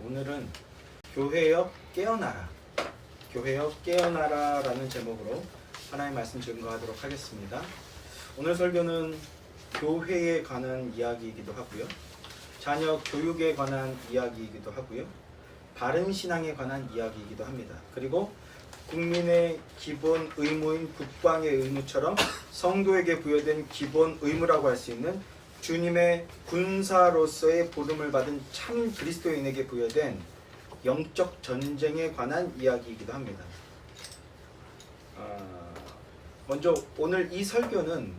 오늘은 교회여 깨어나라, 교회여 깨어나라 라는 제목으로 하나님의 말씀 증거하도록 하겠습니다. 오늘 설교는 교회에 관한 이야기이기도 하고요, 자녀 교육에 관한 이야기이기도 하고요, 바른 신앙에 관한 이야기이기도 합니다. 그리고 국민의 기본 의무인 국방의 의무처럼 성도에게 부여된 기본 의무라고 할 수 있는 주님의 군사로서의 부름을 받은 참 그리스도인에게 부여된 영적 전쟁에 관한 이야기이기도 합니다. 먼저 오늘 이 설교는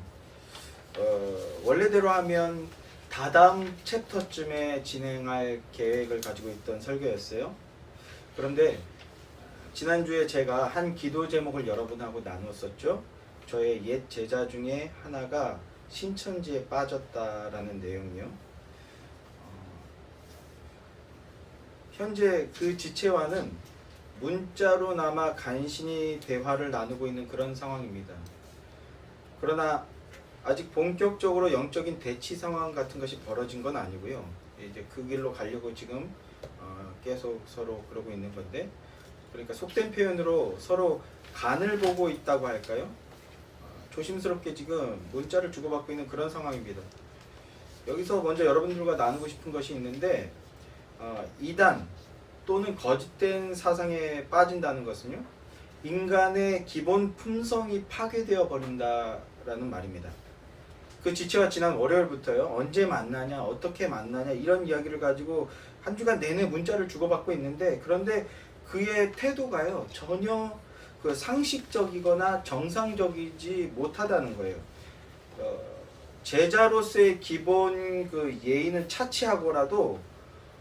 원래대로 하면 다다음 챕터쯤에 진행할 계획을 가지고 있던 설교였어요. 그런데 지난주에 제가 한 기도 제목을 여러분하고 나눴었죠. 저의 옛 제자 중에 하나가 신천지에 빠졌다라는 내용이요. 현재 그 지체와는 문자로나마 간신히 대화를 나누고 있는 그런 상황입니다. 그러나 아직 본격적으로 영적인 대치 상황 같은 것이 벌어진 건 아니고요. 이제 그 길로 가려고 지금 계속 서로 그러고 있는 건데, 그러니까 속된 표현으로 서로 간을 보고 있다고 할까요? 조심스럽게 지금 문자를 주고받고 있는 그런 상황입니다. 여기서 먼저 여러분들과 나누고 싶은 것이 있는데, 이단 또는 거짓된 사상에 빠진다는 것은요, 인간의 기본 품성이 파괴되어 버린다라는 말입니다. 그 지체와 지난 월요일부터요, 언제 만나냐, 어떻게 만나냐, 이런 이야기를 가지고 한 주간 내내 문자를 주고받고 있는데, 그런데 그의 태도가요, 전혀 그 상식적이거나 정상적이지 못하다는 거예요. 제자로서의 기본 그 예의는 차치하고라도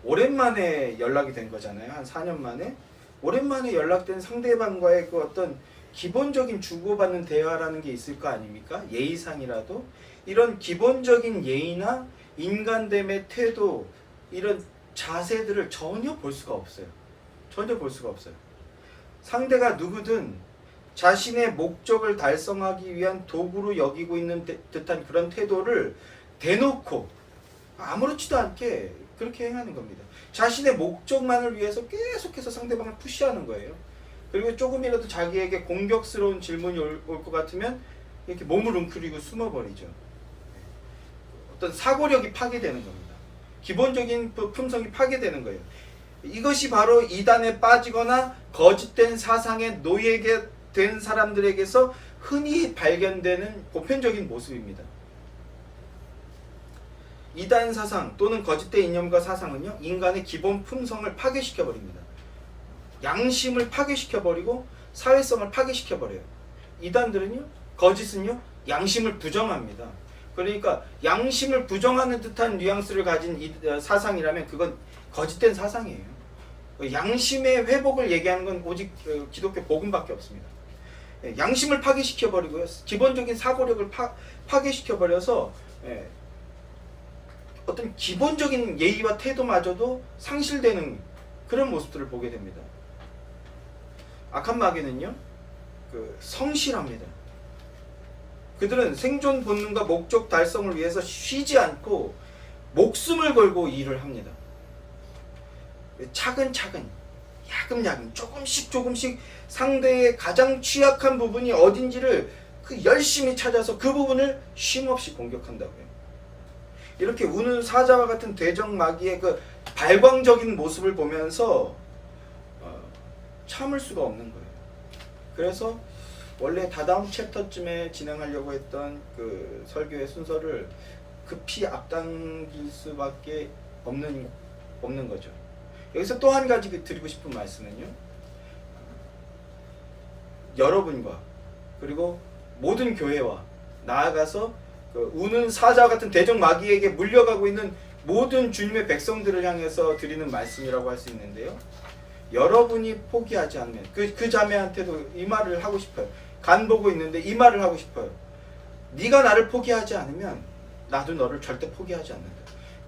오랜만에 연락이 된 거잖아요. 한 4년 만에 오랜만에 연락된 상대방과의 그 어떤 기본적인 주고받는 대화라는 게 있을 거 아닙니까? 예의상이라도 이런 기본적인 예의나 인간됨의 태도, 이런 자세들을 전혀 볼 수가 없어요. 전혀 볼 수가 없어요. 상대가 누구든 자신의 목적을 달성하기 위한 도구로 여기고 있는 듯한 그런 태도를 대놓고 아무렇지도 않게 그렇게 행하는 겁니다. 자신의 목적만을 위해서 계속해서 상대방을 푸시하는 거예요. 그리고 조금이라도 자기에게 공격스러운 질문이 올 것 같으면 이렇게 몸을 웅크리고 숨어버리죠. 어떤 사고력이 파괴되는 겁니다. 기본적인 품성이 파괴되는 거예요. 이것이 바로 이단에 빠지거나 거짓된 사상에 노예게 된 사람들에게서 흔히 발견되는 보편적인 모습입니다. 이단 사상 또는 거짓된 이념과 사상은요, 인간의 기본 품성을 파괴시켜버립니다. 양심을 파괴시켜버리고 사회성을 파괴시켜버려요. 이단들은요, 거짓은요, 양심을 부정합니다. 그러니까 양심을 부정하는 듯한 뉘앙스를 가진 사상이라면 그건 거짓된 사상이에요. 양심의 회복을 얘기하는 건 오직 기독교 복음밖에 없습니다. 양심을 파괴시켜버리고요, 기본적인 사고력을 파괴시켜버려서 어떤 기본적인 예의와 태도마저도 상실되는 그런 모습들을 보게 됩니다. 악한 마귀는요, 성실합니다. 그들은 생존 본능과 목적 달성을 위해서 쉬지 않고 목숨을 걸고 일을 합니다. 차근차근, 야금야금, 조금씩 상대의 가장 취약한 부분이 어딘지를 열심히 찾아서 그 부분을 쉼없이 공격한다고요. 이렇게 우는 사자와 같은 대적 마귀의 그 발광적인 모습을 보면서 참을 수가 없는 거예요. 그래서 원래 다다음 챕터쯤에 진행하려고 했던 그 설교의 순서를 급히 앞당길 수밖에 없는 거죠. 여기서 또 한 가지 드리고 싶은 말씀은요, 여러분과 그리고 모든 교회와 나아가서 그 우는 사자 같은 대적 마귀에게 물려가고 있는 모든 주님의 백성들을 향해서 드리는 말씀이라고 할 수 있는데요, 여러분이 포기하지 않으면 그 자매한테도 이 말을 하고 싶어요. 간 보고 있는데 이 말을 하고 싶어요. 네가 나를 포기하지 않으면 나도 너를 절대 포기하지 않는다.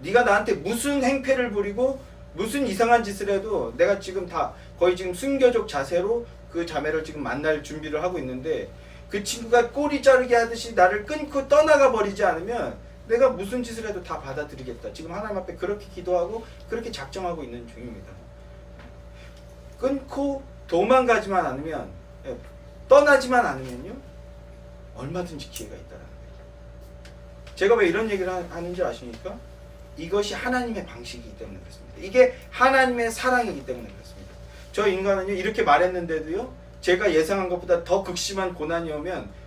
네가 나한테 무슨 행패를 부리고 무슨 이상한 짓을 해도 내가 지금 다 거의 지금 순교적 자세로 그 자매를 지금 만날 준비를 하고 있는데, 그 친구가 꼬리 자르게 하듯이 나를 끊고 떠나가 버리지 않으면 내가 무슨 짓을 해도 다 받아들이겠다. 지금 하나님 앞에 그렇게 기도하고 그렇게 작정하고 있는 중입니다. 끊고 도망가지만 않으면, 떠나지만 않으면요, 얼마든지 기회가 있다라는 거예요. 제가 왜 이런 얘기를 하는지 아십니까? 이것이 하나님의 방식이기 때문에 그렇습니다. 이게 하나님의 사랑이기 때문에 그렇습니다. 저 인간은요, 이렇게 말했는데도요, 제가 예상한 것보다 더 극심한 고난이 오면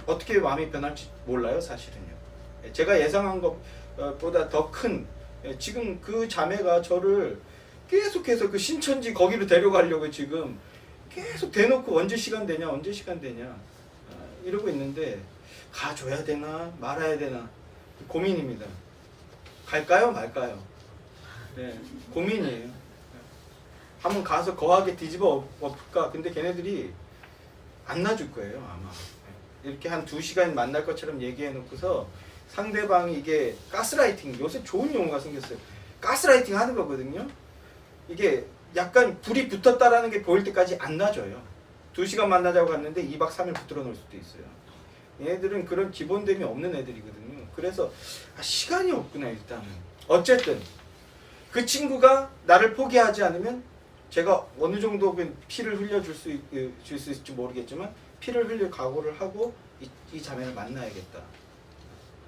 어떻게 마음이 변할지 몰라요, 사실은요. 제가 예상한 것보다 더 큰, 지금 그 자매가 저를 계속해서 그 신천지 거기로 데려가려고 지금 계속 대놓고 언제 시간 되냐 이러고 있는데, 가줘야 되나 말아야 되나 고민입니다. 갈까요 말까요? 네, 고민이에요. 한번 가서 거하게 뒤집어 엎을까? 근데 걔네들이 안 놔줄 거예요 아마. 이렇게 한 2시간 만날 것처럼 얘기해 놓고서 상대방이, 이게 가스라이팅, 요새 좋은 용어가 생겼어요. 가스라이팅 하는 거거든요. 이게 약간 불이 붙었다라는 게 보일 때까지 안 놔줘요. 2시간 만나자고 갔는데 2박 3일 붙들어 놓을 수도 있어요. 얘네들은 그런 기본됨이 없는 애들이거든요. 그래서 시간이 없구나 일단은. 어쨌든 그 친구가 나를 포기하지 않으면 제가 어느 정도 피를 흘려줄 수 있을지 모르겠지만 피를 흘릴 각오를 하고 이 자매를 만나야겠다.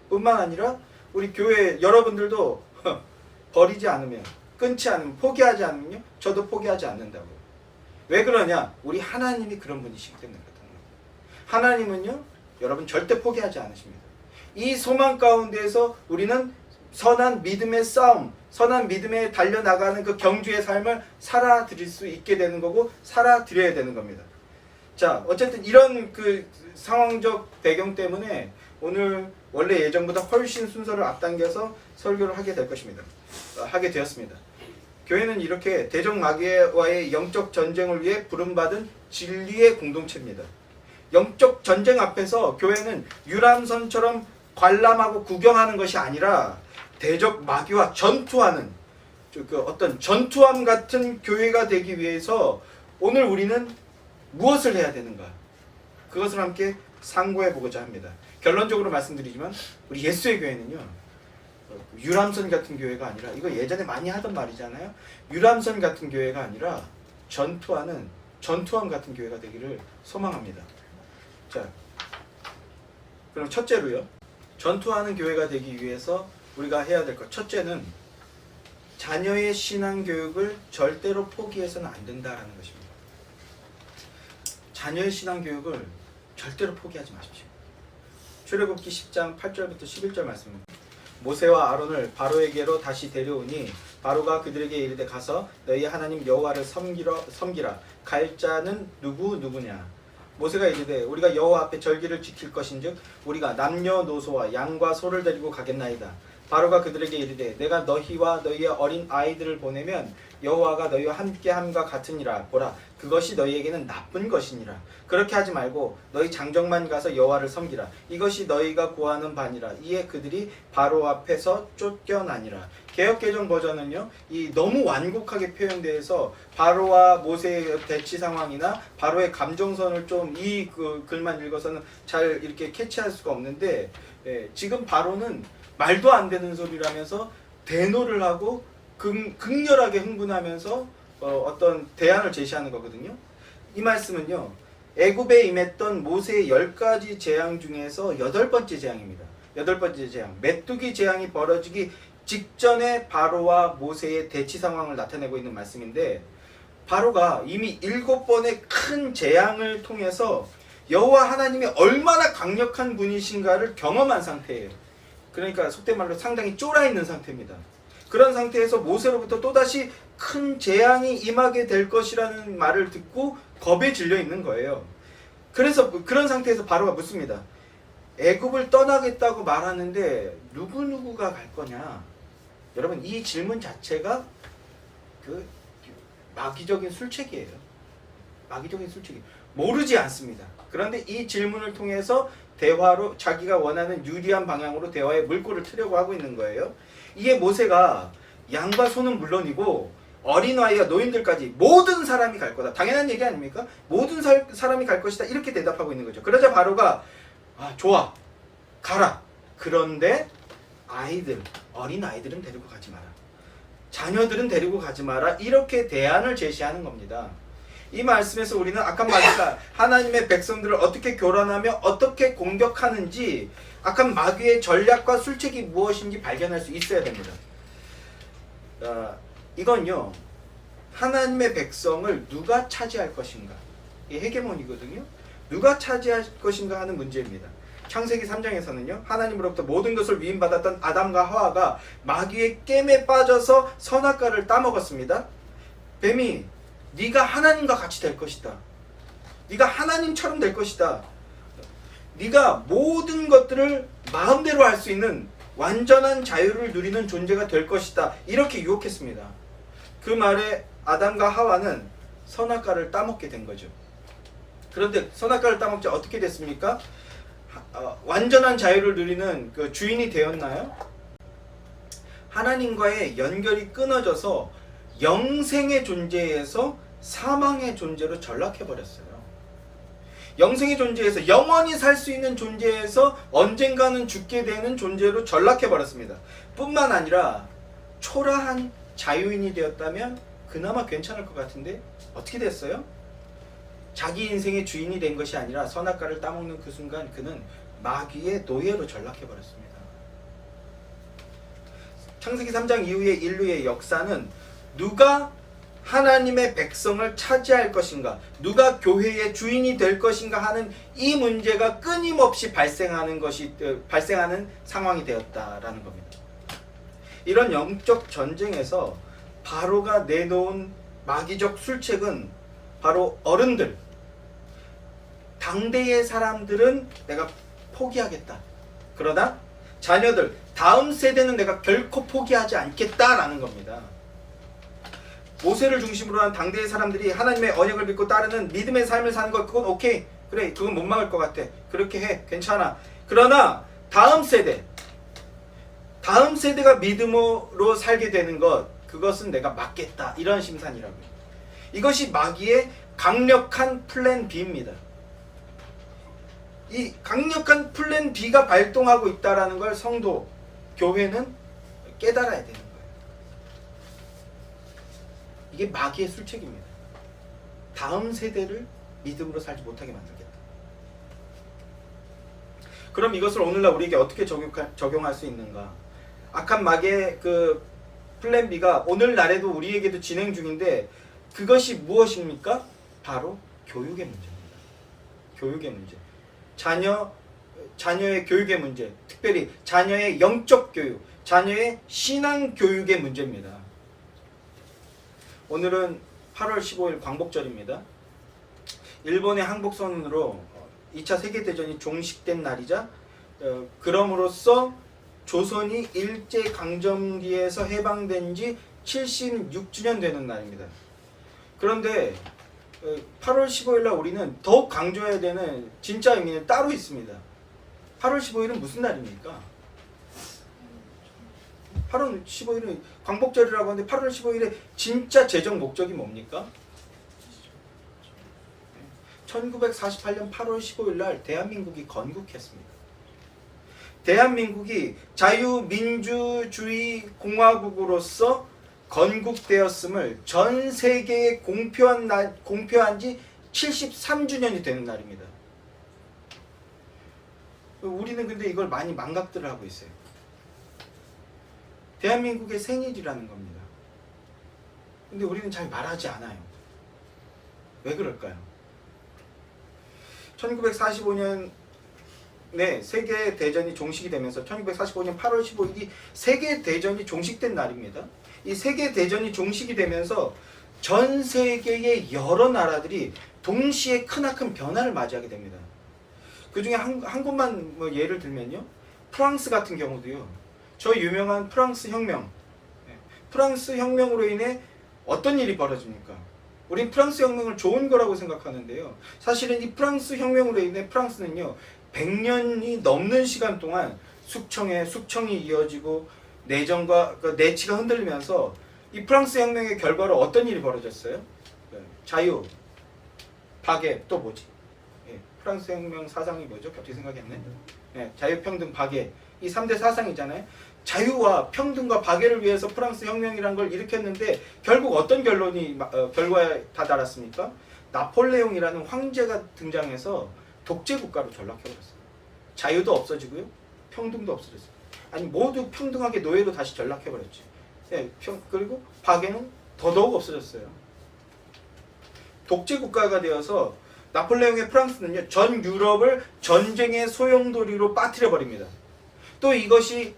뿐만 아니라 우리 교회 여러분들도 버리지 않으면, 끊지 않으면, 포기하지 않으면요, 저도 포기하지 않는다고요. 왜 그러냐? 우리 하나님이 그런 분이시기 때문에 그렇다는 거예요. 하나님은요, 여러분 절대 포기하지 않으십니다. 이 소망 가운데에서 우리는 선한 믿음의 싸움, 선한 믿음에 달려나가는 그 경주의 삶을 살아드릴 수 있게 되는 거고, 살아드려야 되는 겁니다. 자, 어쨌든 이런 그 상황적 배경 때문에 오늘 원래 예정보다 훨씬 순서를 앞당겨서 설교를 하게 될 것입니다. 하게 되었습니다. 교회는 이렇게 대적 마귀와의 영적 전쟁을 위해 부름받은 진리의 공동체입니다. 영적 전쟁 앞에서 교회는 유람선처럼 관람하고 구경하는 것이 아니라 대적 마귀와 전투하는, 그 어떤 전투함 같은 교회가 되기 위해서 오늘 우리는 무엇을 해야 되는가? 그것을 함께 상고해 보고자 합니다. 결론적으로 말씀드리지만 우리 예수의 교회는요, 유람선 같은 교회가 아니라, 이거 예전에 많이 하던 말이잖아요. 유람선 같은 교회가 아니라 전투하는 전투함 같은 교회가 되기를 소망합니다. 자, 그럼 첫째로요, 전투하는 교회가 되기 위해서 우리가 해야 될 것, 첫째는 자녀의 신앙 교육을 절대로 포기해서는 안 된다라는 것입니다. 자녀의 신앙 교육을 절대로 포기하지 마십시오. 출애굽기 10장 8절부터 11절 말씀입니다. 모세와 아론을 바로에게로 다시 데려오니 바로가 그들에게 이르되 가서 너희 하나님 여호와를 섬기라. 갈 자는 누구냐? 모세가 이르되 우리가 여호와 앞에 절기를 지킬 것인즉 우리가 남녀노소와 양과 소를 데리고 가겠나이다. 바로가 그들에게 이르되 내가 너희와 너희의 어린 아이들을 보내면 여호와가 너희와 함께함과 같으니라. 보라, 그것이 너희에게는 나쁜 것이니라. 그렇게 하지 말고 너희 장정만 가서 여호와를 섬기라. 이것이 너희가 구하는 바니라. 이에 그들이 바로 앞에서 쫓겨나니라. 개역개정 버전은요, 이 너무 완곡하게 표현돼서 바로와 모세의 대치 상황이나 바로의 감정선을 좀 이 글만 읽어서는 잘 이렇게 캐치할 수가 없는데, 지금 바로는 말도 안 되는 소리를 하면서 대노를 하고 극렬하게 흥분하면서 어떤 대안을 제시하는 거거든요. 이 말씀은요, 애굽에 임했던 모세의 10가지 재앙 중에서 8번째 재앙입니다. 8번째 재앙, 메뚜기 재앙이 벌어지기 직전에 바로와 모세의 대치 상황을 나타내고 있는 말씀인데, 바로가 이미 7번의 큰 재앙을 통해서 여호와 하나님이 얼마나 강력한 분이신가를 경험한 상태예요. 그러니까 속된 말로 상당히 쫄아있는 상태입니다. 그런 상태에서 모세로부터 또다시 큰 재앙이 임하게 될 것이라는 말을 듣고 겁에 질려 있는 거예요. 그래서 그런 상태에서 바로가 묻습니다. 애굽을 떠나겠다고 말하는데 누구누구가 갈 거냐? 여러분, 이 질문 자체가 마귀적인 술책이에요. 마귀적인 술책이 모르지 않습니다. 그런데 이 질문을 통해서 대화로 자기가 원하는 유리한 방향으로 대화의 물꼬를 트려고 하고 있는 거예요. 이에 모세가 양과 소는 물론이고 어린아이와 노인들까지 모든 사람이 갈 거다. 당연한 얘기 아닙니까? 모든 사람이 갈 것이다. 이렇게 대답하고 있는 거죠. 그러자 바로가 좋아, 가라. 그런데 어린아이들은 데리고 가지 마라. 자녀들은 데리고 가지 마라. 이렇게 대안을 제시하는 겁니다. 이 말씀에서 우리는 악한 마귀가 하나님의 백성들을 어떻게 교란하며 어떻게 공격하는지, 악한 마귀의 전략과 술책이 무엇인지 발견할 수 있어야 됩니다. 이건요, 하나님의 백성을 누가 차지할 것인가, 이 헤게몬이거든요. 누가 차지할 것인가 하는 문제입니다. 창세기 3장에서는요, 하나님으로부터 모든 것을 위임받았던 아담과 하와가 마귀의 깸에 빠져서 선악과를 따먹었습니다. 뱀이 네가 하나님과 같이 될 것이다. 네가 하나님처럼 될 것이다. 네가 모든 것들을 마음대로 할 수 있는 완전한 자유를 누리는 존재가 될 것이다. 이렇게 유혹했습니다. 그 말에 아담과 하와는 선악과를 따먹게 된 거죠. 그런데 선악과를 따먹자 어떻게 됐습니까? 완전한 자유를 누리는 그 주인이 되었나요? 하나님과의 연결이 끊어져서 영생의 존재에서 사망의 존재로 전락해버렸어요. 영생의 존재에서, 영원히 살 수 있는 존재에서 언젠가는 죽게 되는 존재로 전락해버렸습니다. 뿐만 아니라 초라한 자유인이 되었다면 그나마 괜찮을 것 같은데 어떻게 됐어요? 자기 인생의 주인이 된 것이 아니라 선악과를 따먹는 그 순간 그는 마귀의 노예로 전락해버렸습니다. 창세기 3장 이후의 인류의 역사는 누가 하나님의 백성을 차지할 것인가, 누가 교회의 주인이 될 것인가 하는 이 문제가 끊임없이 발생하는 상황이 되었다라는 겁니다. 이런 영적 전쟁에서 바로가 내놓은 마귀적 술책은 바로 어른들, 당대의 사람들은 내가 포기하겠다. 그러나 자녀들, 다음 세대는 내가 결코 포기하지 않겠다라는 겁니다. 모세를 중심으로 한 당대의 사람들이 하나님의 언약을 믿고 따르는 믿음의 삶을 사는 것, 그건 오케이. 그래, 그건 못 막을 것 같아. 그렇게 해. 괜찮아. 그러나 다음 세대가 믿음으로 살게 되는 것, 그것은 내가 막겠다. 이런 심산이라고요. 이것이 마귀의 강력한 플랜 B입니다. 이 강력한 플랜 B가 발동하고 있다는 걸 성도, 교회는 깨달아야 되는 거예요. 이게 마귀의 술책입니다. 다음 세대를 믿음으로 살지 못하게 만들겠다. 그럼 이것을 오늘날 우리에게 어떻게 적용할 수 있는가? 악한 마귀의 그 플랜 B가 오늘날에도 우리에게도 진행 중인데, 그것이 무엇입니까? 바로 교육의 문제입니다. 교육의 문제. 자녀의 교육의 문제, 특별히 자녀의 영적 교육, 자녀의 신앙 교육의 문제입니다. 오늘은 8월 15일 광복절입니다. 일본의 항복선언으로 2차 세계대전이 종식된 날이자, 그럼으로써 조선이 일제강점기에서 해방된 지 76주년 되는 날입니다. 그런데 8월 15일 날 우리는 더욱 강조해야 되는 진짜 의미는 따로 있습니다. 8월 15일은 무슨 날입니까? 8월 15일은 광복절이라고 하는데 8월 15일의 진짜 제정 목적이 뭡니까? 1948년 8월 15일 날 대한민국이 건국했습니다. 대한민국이 자유민주주의 공화국으로서 건국되었음을 전 세계에 공표한 지 73주년이 되는 날입니다. 우리는 근데 이걸 많이 망각들을 하고 있어요. 대한민국의 생일이라는 겁니다. 근데 우리는 잘 말하지 않아요. 왜 그럴까요? 1945년에 세계대전이 종식이 되면서 1945년 8월 15일이 세계대전이 종식된 날입니다. 이 세계대전이 종식이 되면서 전 세계의 여러 나라들이 동시에 크나큰 변화를 맞이하게 됩니다. 그 중에 한 곳만 예를 들면요, 프랑스 같은 경우도요, 저 유명한 프랑스 혁명, 프랑스 혁명으로 인해 어떤 일이 벌어집니까? 우린 프랑스 혁명을 좋은 거라고 생각하는데요, 사실은 이 프랑스 혁명으로 인해 프랑스는요 100년이 넘는 시간 동안 숙청이 이어지고 내정과 내치가 흔들리면서 이 프랑스 혁명의 결과로 어떤 일이 벌어졌어요? 자유, 박애, 또 뭐지? 프랑스 혁명 사상이 뭐죠? 갑자기 생각했네. 자유, 평등, 박애, 이 3대 사상이잖아요. 자유와 평등과 박애를 위해서 프랑스 혁명이라는 걸 일으켰는데 결국 어떤 결과에 다다랐습니까? 나폴레옹이라는 황제가 등장해서 독재 국가로 전락해버렸어요. 자유도 없어지고요, 평등도 없어졌어요. 아니 모두 평등하게 노예로 다시 전락해버렸지. 예, 그리고 박애는 더더욱 없어졌어요. 독재 국가가 되어서 나폴레옹의 프랑스는요, 전 유럽을 전쟁의 소용돌이로 빠뜨려 버립니다. 또 이것이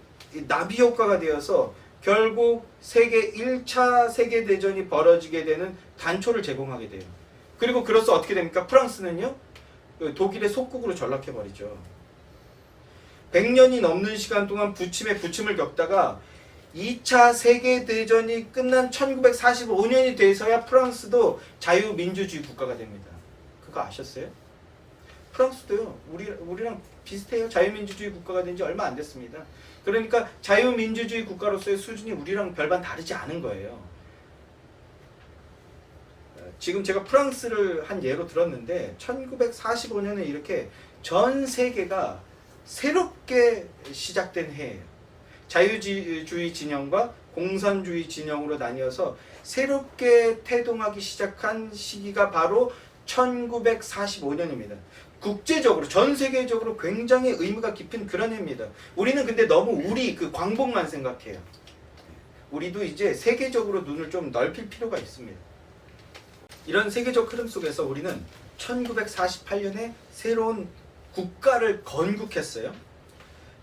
나비 효과가 되어서 결국 세계 1차 세계대전이 벌어지게 되는 단초를 제공하게 돼요. 그리고 그래서 어떻게 됩니까? 프랑스는요, 독일의 속국으로 전락해버리죠. 100년이 넘는 시간 동안 부침에 부침을 겪다가 2차 세계대전이 끝난 1945년이 돼서야 프랑스도 자유민주주의 국가가 됩니다. 그거 아셨어요? 프랑스도요, 우리랑 비슷해요. 자유민주주의 국가가 된 지 얼마 안 됐습니다. 그러니까 자유민주주의 국가로서의 수준이 우리랑 별반 다르지 않은 거예요. 지금 제가 프랑스를 한 예로 들었는데 1945년에 이렇게 전 세계가 새롭게 시작된 해예요. 자유주의 진영과 공산주의 진영으로 나뉘어서 새롭게 태동하기 시작한 시기가 바로 1945년입니다. 국제적으로 전 세계적으로 굉장히 의미가 깊은 그런 해입니다. 우리는 근데 너무 우리 그 광복만 생각해요. 우리도 이제 세계적으로 눈을 좀 넓힐 필요가 있습니다. 이런 세계적 흐름 속에서 우리는 1948년에 새로운 국가를 건국했어요.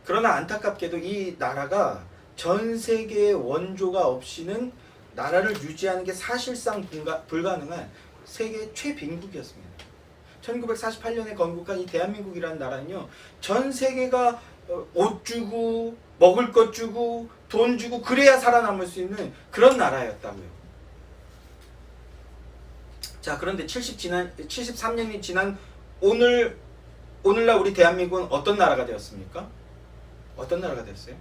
그러나 안타깝게도 이 나라가 전 세계의 원조가 없이는 나라를 유지하는 게 사실상 불가능한 세계 최빈국이었습니다. 1948년에 건국한 이 대한민국이라는 나라는요, 전 세계가 옷 주고 먹을 것 주고 돈 주고 그래야 살아남을 수 있는 그런 나라였다고요. 자, 그런데 73년이 지난 오늘날 우리 대한민국은 어떤 나라가 되었습니까? 어떤 나라가 됐어요?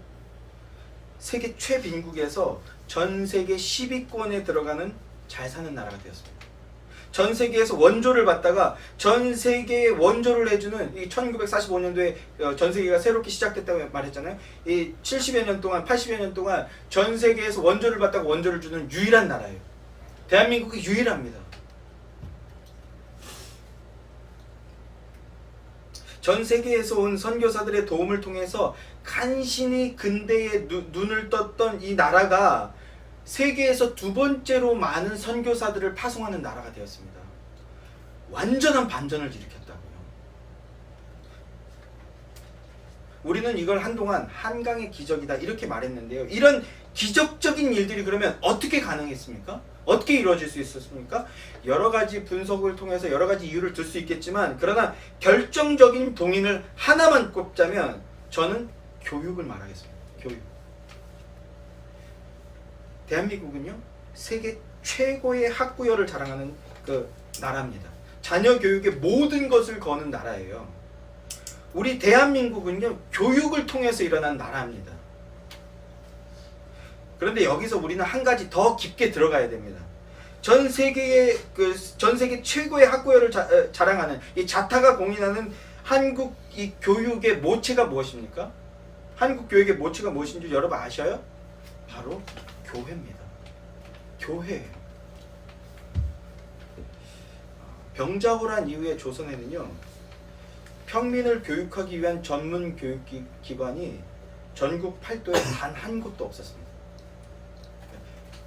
세계 최빈국에서 전 세계 10위권에 들어가는 잘 사는 나라가 되었습니다. 전 세계에서 원조를 받다가 전 세계에 원조를 해주는 이 1945년도에 전 세계가 새롭게 시작됐다고 말했잖아요. 이 70여 년 동안 80여 년 동안 전 세계에서 원조를 받다가 원조를 주는 유일한 나라예요. 대한민국이 유일합니다. 전 세계에서 온 선교사들의 도움을 통해서 간신히 근대에 눈을 떴던 이 나라가 세계에서 두 번째로 많은 선교사들을 파송하는 나라가 되었습니다. 완전한 반전을 일으켰다고요. 우리는 이걸 한동안 한강의 기적이다 이렇게 말했는데요. 이런 기적적인 일들이 그러면 어떻게 가능했습니까? 어떻게 이루어질 수 있었습니까? 여러 가지 분석을 통해서 여러 가지 이유를 들 수 있겠지만, 그러나 결정적인 동인을 하나만 꼽자면 저는 교육을 말하겠습니다. 교육. 대한민국은요, 세계 최고의 학구열을 자랑하는 그 나라입니다. 자녀 교육에 모든 것을 거는 나라예요. 우리 대한민국은요, 교육을 통해서 일어난 나라입니다. 그런데 여기서 우리는 한 가지 더 깊게 들어가야 됩니다. 전 세계 최고의 학구열을 자랑하는 이 자타가 공인하는 한국 이 교육의 모체가 무엇입니까? 한국 교육의 모체가 무엇인지 여러분 아셔요? 바로 교회입니다. 교회예요. 병자호란 이후에 조선에는요, 평민을 교육하기 위한 전문 교육기관이 전국 팔도에 단 한 곳도 없었습니다.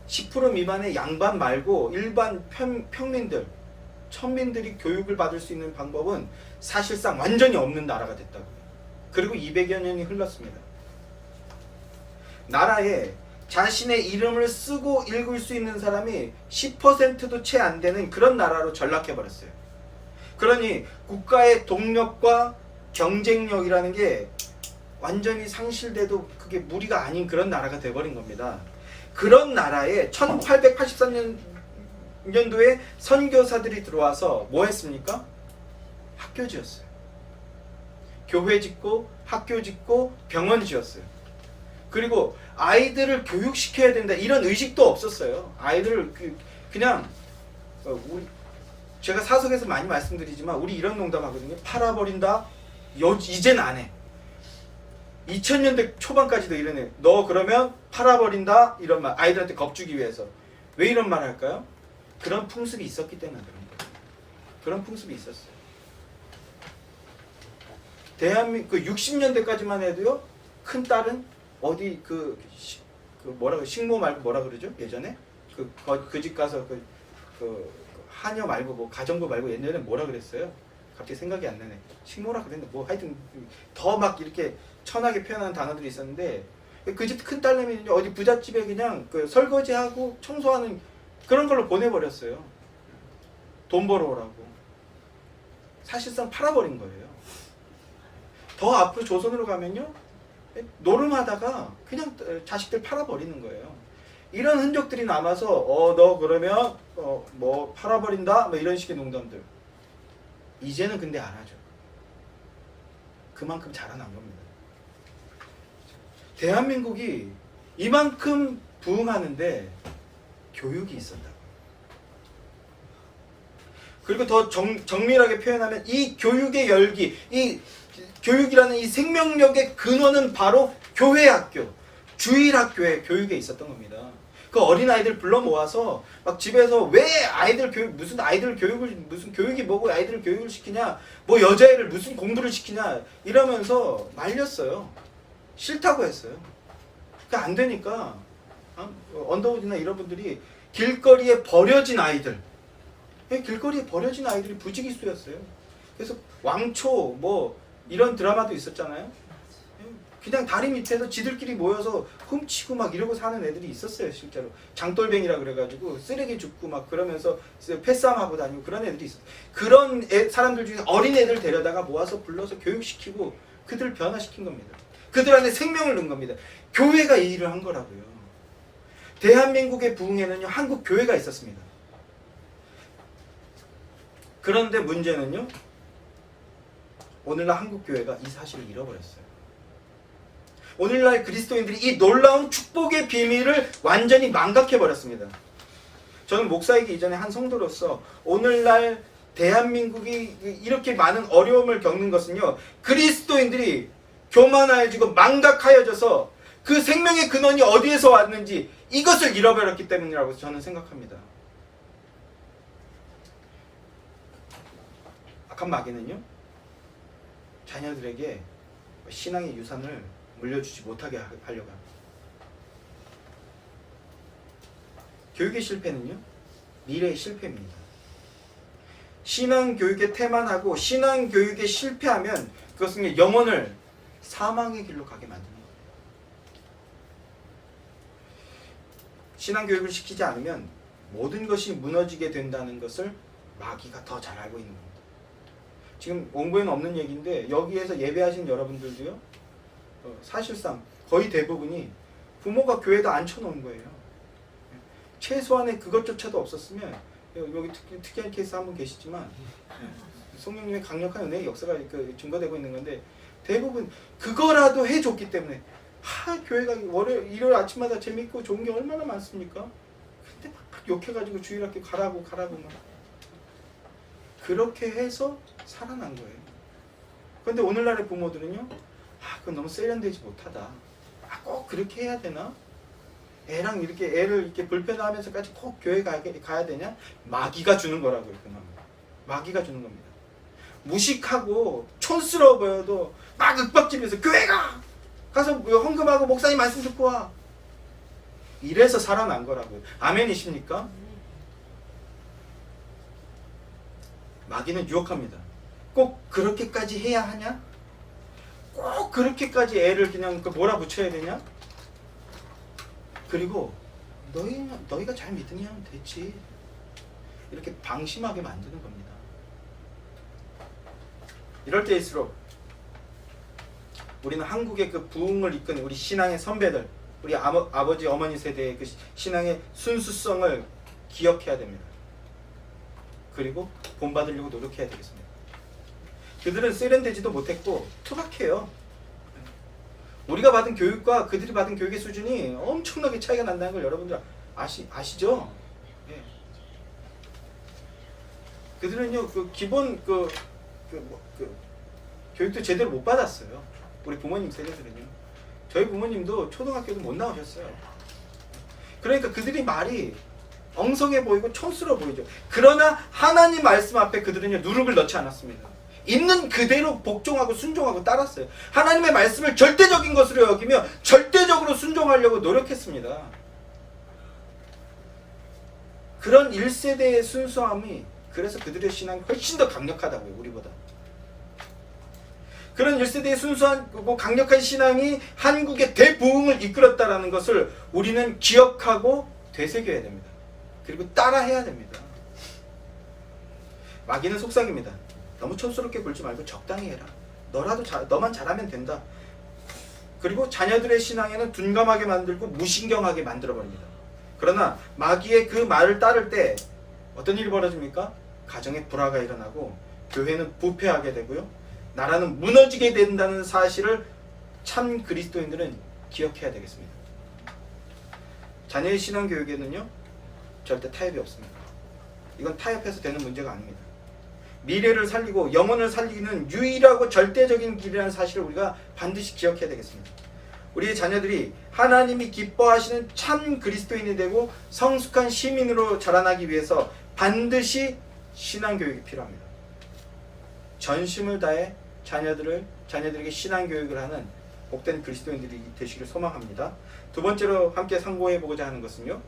10% 미만의 양반 말고 일반 평민들, 천민들이 교육을 받을 수 있는 방법은 사실상 완전히 없는 나라가 됐다고요. 그리고 200여 년이 흘렀습니다. 나라에 자신의 이름을 쓰고 읽을 수 있는 사람이 10%도 채 안 되는 그런 나라로 전락해버렸어요. 그러니 국가의 동력과 경쟁력이라는 게 완전히 상실돼도 그게 무리가 아닌 그런 나라가 돼버린 겁니다. 그런 나라에 1883년도에 선교사들이 들어와서 뭐 했습니까? 학교 지었어요. 교회 짓고 학교 짓고 병원 지었어요. 그리고 아이들을 교육시켜야 된다 이런 의식도 없었어요. 아이들을 그냥 제가 사석에서 많이 말씀드리지만 우리 이런 농담 하거든요. 팔아버린다? 이젠 안 해. 2000년대 초반까지도 이런 애. 너 그러면 팔아버린다 이런 말. 아이들한테 겁주기 위해서. 왜 이런 말 할까요? 그런 풍습이 있었기 때문에 그런 거예요. 그런 풍습이 있었어요. 대한민국 60년대까지만 해도요. 큰 딸은 어디 그 뭐라 식모 말고 뭐라 그러죠? 예전에 그 집 가서 그 하녀 말고 뭐 가정부 말고 옛날에는 뭐라 그랬어요? 갑자기 생각이 안 나네. 식모라 그랬는데 뭐 하여튼 더 막 이렇게 천하게 표현하는 단어들이 있었는데 그 집 큰 딸내미 어디 부잣집에 그냥 그 설거지하고 청소하는 그런 걸로 보내버렸어요. 돈 벌어오라고. 사실상 팔아버린 거예요. 더 앞으로 조선으로 가면요. 노름하다가 그냥 자식들 팔아버리는 거예요. 이런 흔적들이 남아서 너 그러면 뭐 팔아버린다 뭐 이런 식의 농담들. 이제는 근데 안 하죠. 그만큼 자라난 겁니다. 대한민국이 이만큼 부흥하는데 교육이 있었다. 그리고 더 정밀하게 표현하면 이 교육의 열기, 이 교육이라는 이 생명력의 근원은 바로 교회 학교, 주일학교의 교육에 있었던 겁니다. 그 어린아이들 불러 모아서 막 집에서 왜 아이들 교육, 무슨 아이들 교육을, 무슨 교육이 뭐고 아이들 교육을 시키냐, 뭐 여자애를 무슨 공부를 시키냐 이러면서 말렸어요. 싫다고 했어요. 그러니까 안 되니까 언더우드나 이런 분들이 길거리에 버려진 아이들, 길거리에 버려진 아이들이 부지기수였어요. 그래서 왕초 뭐 이런 드라마도 있었잖아요. 그냥 다리 밑에서 지들끼리 모여서 훔치고 막 이러고 사는 애들이 있었어요. 실제로 장돌뱅이라 그래가지고 쓰레기 줍고 막 그러면서 패싸움하고 다니고 그런 애들이 있어요. 그런 사람들 중에 어린 애들 데려다가 모아서 불러서 교육시키고 그들을 변화시킨 겁니다. 그들 안에 생명을 넣은 겁니다. 교회가 이 일을 한 거라고요. 대한민국의 부흥에는요, 한국 교회가 있었습니다. 그런데 문제는요, 오늘날 한국 교회가 이 사실을 잃어버렸어요. 오늘날 그리스도인들이 이 놀라운 축복의 비밀을 완전히 망각해버렸습니다. 저는 목사이기 이전에 한 성도로서 오늘날 대한민국이 이렇게 많은 어려움을 겪는 것은요, 그리스도인들이 교만하여지고 망각하여져서 그 생명의 근원이 어디에서 왔는지 이것을 잃어버렸기 때문이라고 저는 생각합니다. 악한 마귀는요, 자녀들에게 신앙의 유산을 물려주지 못하게 하려고 합니다. 교육의 실패는요, 미래의 실패입니다. 신앙교육에 태만하고 신앙교육에 실패하면 그것은 영혼을 사망의 길로 가게 만드는 거예요. 신앙교육을 시키지 않으면 모든 것이 무너지게 된다는 것을 마귀가 더 잘 알고 있는 겁니다. 지금 원고에는 없는 얘기인데 여기에서 예배하신 여러분들도요, 사실상 거의 대부분이 부모가 교회에다 앉혀놓은 거예요. 최소한의 그것조차도 없었으면, 여기 특이한 케이스 한 분 계시지만 성령님의 강력한 은혜의 역사가 증거되고 있는 건데, 대부분 그거라도 해줬기 때문에 교회가 일요일 아침마다 재밌고 좋은 게 얼마나 많습니까? 근데 막 욕해가지고 주일학교 가라고 막 그렇게 해서 살아난 거예요. 그런데 오늘날의 부모들은요, 그건 너무 세련되지 못하다. 꼭 그렇게 해야 되나? 애랑 이렇게 애를 이렇게 불편하면서까지 꼭 교회 가야 되냐? 마귀가 주는 거라고요. 그만. 마귀가 주는 겁니다. 무식하고 촌스러워 보여도 막 윽박지면서 교회 가서 헌금하고 목사님 말씀 듣고 와. 이래서 살아난 거라고요. 아멘이십니까? 마귀는 유혹합니다. 꼭 그렇게까지 해야 하냐? 꼭 그렇게까지 애를 그냥 몰아붙여야 되냐? 그리고 너희가 잘 믿으면 됐지. 이렇게 방심하게 만드는 겁니다. 이럴 때일수록 우리는 한국의 그 부흥을 이끄는 우리 신앙의 선배들, 우리 아버지 어머니 세대의 그 신앙의 순수성을 기억해야 됩니다. 그리고 본받으려고 노력해야 되겠습니다. 그들은 세련되지도 못했고 투박해요. 우리가 받은 교육과 그들이 받은 교육의 수준이 엄청나게 차이가 난다는 걸 여러분들 아시죠? 예. 그들은요, 그 기본 교육도 제대로 못 받았어요. 우리 부모님 세대들은요. 저희 부모님도 초등학교도 못 나오셨어요. 그러니까 그들이 말이 엉성해 보이고 촌스러워 보이죠. 그러나 하나님 말씀 앞에 그들은요 누룩을 넣지 않았습니다. 있는 그대로 복종하고 순종하고 따랐어요. 하나님의 말씀을 절대적인 것으로 여기며 절대적으로 순종하려고 노력했습니다. 그런 1세대의 순수함이 그래서 그들의 신앙이 훨씬 더 강력하다고요. 우리보다. 그런 1세대의 순수하고 강력한 신앙이 한국의 대부흥을 이끌었다는 것을 우리는 기억하고 되새겨야 됩니다. 그리고 따라해야 됩니다. 마귀는 속삭입니다. 너무 촌스럽게 굴지 말고 적당히 해라. 너만 잘하면 된다. 그리고 자녀들의 신앙에는 둔감하게 만들고 무신경하게 만들어버립니다. 그러나 마귀의 그 말을 따를 때 어떤 일이 벌어집니까? 가정에 불화가 일어나고 교회는 부패하게 되고요. 나라는 무너지게 된다는 사실을 참 그리스도인들은 기억해야 되겠습니다. 자녀의 신앙교육에는요. 절대 타협이 없습니다. 이건 타협해서 되는 문제가 아닙니다. 미래를 살리고 영혼을 살리는 유일하고 절대적인 길이라는 사실을 우리가 반드시 기억해야 되겠습니다. 우리의 자녀들이 하나님이 기뻐하시는 참 그리스도인이 되고 성숙한 시민으로 자라나기 위해서 반드시 신앙교육이 필요합니다. 전심을 다해 자녀들에게 신앙교육을 하는 복된 그리스도인들이 되시길 소망합니다. 두 번째로 함께 상고해보고자 하는 것은요.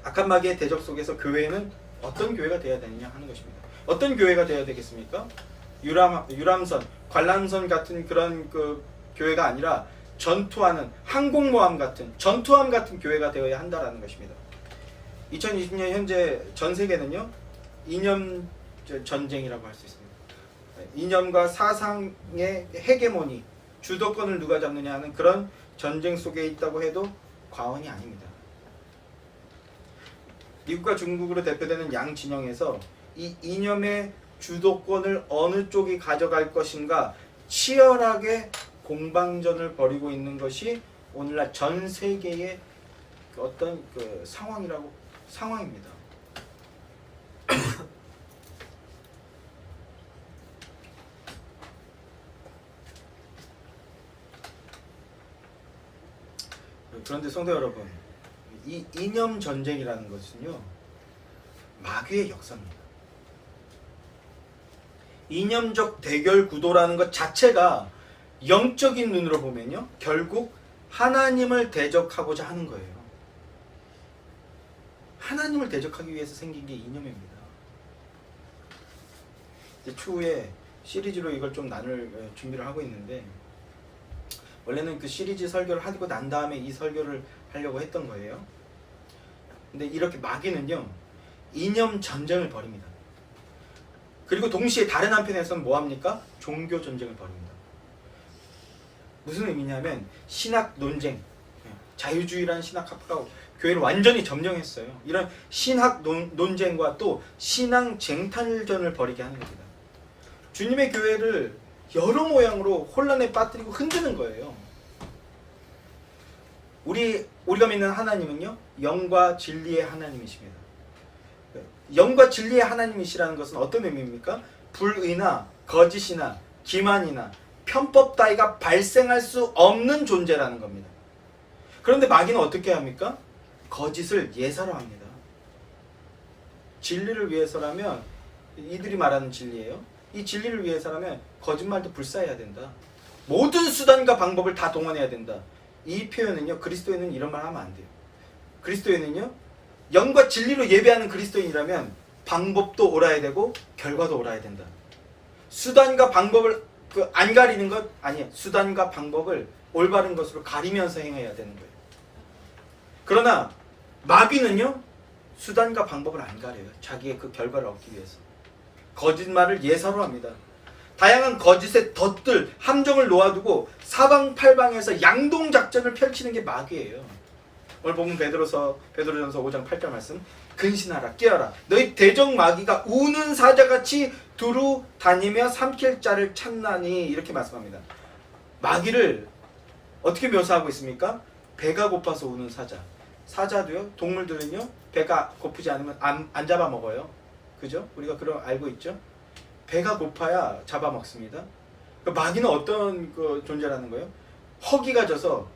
악한 마귀의 대적 속에서 교회는 어떤 교회가 되어야 되느냐 하는 것입니다. 어떤 교회가 되어야 되겠습니까? 유람선, 관람선 같은 그런 그 교회가 아니라 전투하는 항공모함 같은 전투함 같은 교회가 되어야 한다라는 것입니다. 2020년 현재 전 세계는요. 이념 전쟁이라고 할 수 있습니다. 이념과 사상의 헤게모니, 주도권을 누가 잡느냐 하는 그런 전쟁 속에 있다고 해도 과언이 아닙니다. 미국과 중국으로 대표되는 양 진영에서 이 이념의 주도권을 어느 쪽이 가져갈 것인가 치열하게 공방전을 벌이고 있는 것이 오늘날 전 세계의 어떤 그 상황입니다. 그런데 성도 여러분, 이 이념 전쟁이라는 것은요 마귀의 역사입니다. 이념적 대결 구도라는 것 자체가 영적인 눈으로 보면요 결국 하나님을 대적하고자 하는 거예요. 하나님을 대적하기 위해서 생긴 게 이념입니다. 이제 추후에 시리즈로 이걸 좀 나눌 준비를 하고 있는데 원래는 그 시리즈 설교를 하고 난 다음에 이 설교를 하려고 했던 거예요. 근데 이렇게 마귀는요 이념 전쟁을 벌입니다. 그리고 동시에 다른 한편에서는 뭐합니까? 종교 전쟁을 벌입니다. 무슨 의미냐면 신학 논쟁, 자유주의라는 신학학파가 교회를 완전히 점령했어요. 이런 신학 논쟁과 또 신앙 쟁탈전을 벌이게 하는 겁니다. 주님의 교회를 여러 모양으로 혼란에 빠뜨리고 흔드는 거예요. 우리가 믿는 하나님은요 영과 진리의 하나님이십니다. 영과 진리의 하나님이시라는 것은 어떤 의미입니까? 불의나 거짓이나 기만이나 편법 따위가 발생할 수 없는 존재라는 겁니다. 그런데 마귀는 어떻게 합니까? 거짓을 예사로 합니다. 진리를 위해서라면 이들이 말하는 진리예요. 이 진리를 위해서라면 거짓말도 불사해야 된다. 모든 수단과 방법을 다 동원해야 된다. 이 표현은요 그리스도인은 이런 말 하면 안 돼요. 그리스도인은요 영과 진리로 예배하는 그리스도인이라면 방법도 옳아야 되고 결과도 옳아야 된다. 수단과 방법을 안 가리는 것 아니에요. 수단과 방법을 올바른 것으로 가리면서 행해야 되는 거예요. 그러나 마귀는요 수단과 방법을 안 가려요. 자기의 그 결과를 얻기 위해서 거짓말을 예사로 합니다. 다양한 거짓의 덫들, 함정을 놓아두고 사방팔방에서 양동작전을 펼치는 게 마귀예요. 오늘 보면 베드로전서 5장 8절 말씀, 근신하라 깨어라 너희 대적 마귀가 우는 사자같이 두루 다니며 삼킬 자를 찾나니 이렇게 말씀합니다. 마귀를 어떻게 묘사하고 있습니까? 배가 고파서 우는 사자. 사자도요 동물들은요 배가 고프지 않으면 안 잡아먹어요. 그죠? 우리가 그런 알고 있죠? 배가 고파야 잡아먹습니다. 그 마귀는 어떤 그 존재라는 거예요? 허기가 져서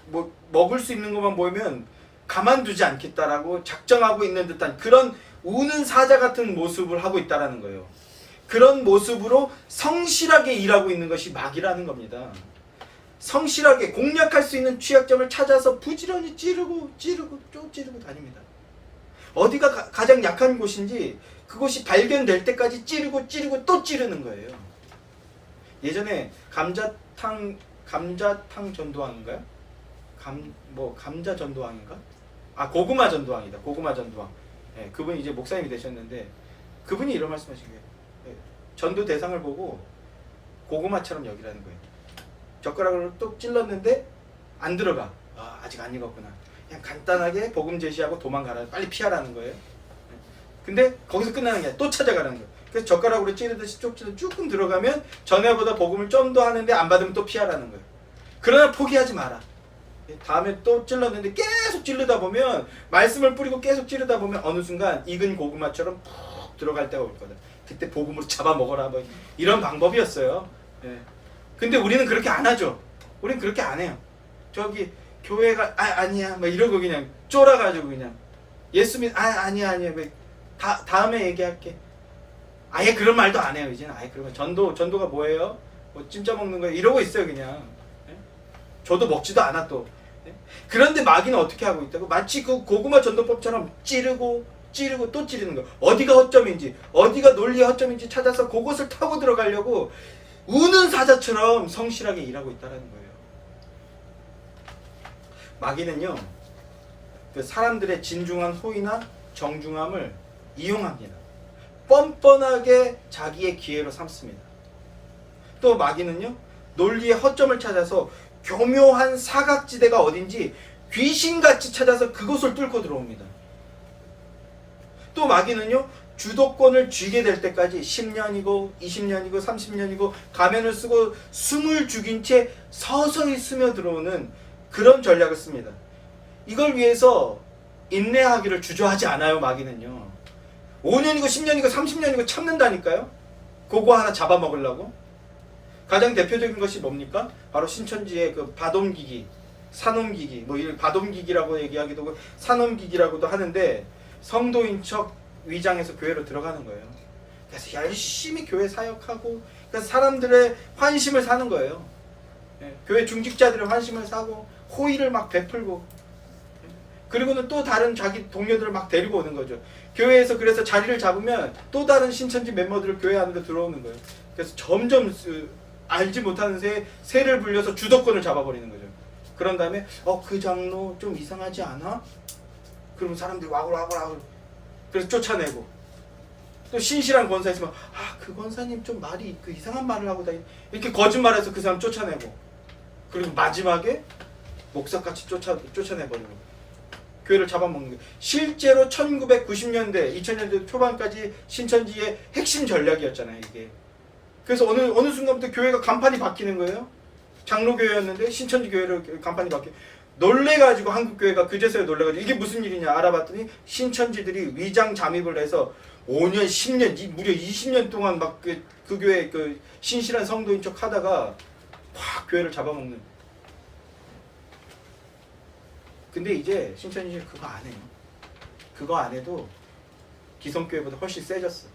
뭐 먹을 수 있는 것만 보이면 가만두지 않겠다라고 작정하고 있는 듯한 그런 우는 사자 같은 모습을 하고 있다라는 거예요. 그런 모습으로 성실하게 일하고 있는 것이 마귀라는 겁니다. 성실하게 공략할 수 있는 취약점을 찾아서 부지런히 찌르고 다닙니다. 어디가 가장 약한 곳인지 그곳이 발견될 때까지 찌르고 또 찌르는 거예요. 예전에 감자탕 전도왕인가요? 감자 전도왕인가? 고구마 전도왕이다. 고구마 전도왕. 예, 그분이 이제 목사님이 되셨는데 그분이 이런 말씀하신 거예요. 예, 전도 대상을 보고 고구마처럼 여기라는 거예요. 젓가락으로 뚝 찔렀는데 안 들어가. 아직 안 익었구나. 그냥 간단하게 복음 제시하고 도망가라. 빨리 피하라는 거예요. 근데 거기서 끝나는 게 아니라 또 찾아가라는 거예요. 그래서 젓가락으로 찌르듯이 조금 들어가면 전에보다 복음을 좀 더 하는데 안 받으면 또 피하라는 거예요. 그러나 포기하지 마라. 다음에 또 찔렀는데 계속 찌르다 보면 말씀을 뿌리고 계속 찌르다 보면 어느 순간 익은 고구마처럼 푹 들어갈 때가 올 거다. 그때 복음으로 잡아먹어라. 뭐 이런 방법이었어요. 예. 근데 우리는 그렇게 안 하죠. 우리는 그렇게 안 해요. 저기 교회가 아니야 막 이러고 그냥 쫄아가지고 그냥 예수 믿 아니야 다음에 얘기할게. 아예 그런 말도 안 해요. 이제는 아예 그런 거 전도가 뭐예요? 뭐 찜짜 먹는 거예요. 이러고 있어요 그냥. 예? 저도 먹지도 않아 또. 예? 그런데 마귀는 어떻게 하고 있다고? 마치 그 고구마 전도법처럼 찌르고 또 찌르는 거예요. 어디가 허점인지 어디가 논리의 허점인지 찾아서 그것을 타고 들어가려고 우는 사자처럼 성실하게 일하고 있다는 거예요. 마귀는요, 그 사람들의 진중한 호의나 정중함을 이용합니다. 뻔뻔하게 자기의 기회로 삼습니다. 또 마귀는요, 논리의 허점을 찾아서 교묘한 사각지대가 어딘지 귀신같이 찾아서 그곳을 뚫고 들어옵니다. 또 마귀는요, 주도권을 쥐게 될 때까지 10년이고 20년이고 30년이고 가면을 쓰고 숨을 죽인 채 서서히 스며들어오는 그런 전략을 씁니다. 이걸 위해서 인내하기를 주저하지 않아요. 마귀는요. 5년이고 10년이고 30년이고 참는다니까요. 그거 하나 잡아먹으려고. 가장 대표적인 것이 뭡니까? 바로 신천지의 그 바돔기기, 산옴기기, 뭐 이 바돔기기라고 얘기하기도 하고 산옴기기라고도 하는데 성도인 척 위장해서 교회로 들어가는 거예요. 그래서 열심히 교회 사역하고 그래서 사람들의 환심을 사는 거예요. 교회 중직자들의 환심을 사고 호의를 막 베풀고 그리고는 또 다른 자기 동료들을 막 데리고 오는 거죠. 교회에서 그래서 자리를 잡으면 또 다른 신천지 멤버들을 교회 안으로 들어오는 거예요. 그래서 점점 알지 못하는 새를 불려서 주도권을 잡아버리는 거죠. 그런 다음에 그 장로 좀 이상하지 않아? 그러면 사람들이 와글 그래서 쫓아내고 또 신실한 권사 있으면 그 권사님 좀 말이 그 이상한 말을 하고 다니 이렇게 거짓말해서 그 사람 쫓아내고 그리고 마지막에 목사같이 쫓아내버리고 교회를 잡아먹는 거예요. 실제로 1990년대 2000년대 초반까지 신천지의 핵심 전략이었잖아요 이게. 그래서 어느 순간부터 교회가 간판이 바뀌는 거예요. 장로교회였는데 신천지 교회로 간판이 바뀌어 놀래가지고 한국교회가 그제서야 놀래가지고 이게 무슨 일이냐 알아봤더니 신천지들이 위장 잠입을 해서 5년, 10년, 무려 20년 동안 막 그 교회 그 신실한 성도인 척 하다가 확 교회를 잡아먹는. 근데 이제 신천지는 그거 안 해요. 그거 안 해도 기성교회보다 훨씬 세졌어.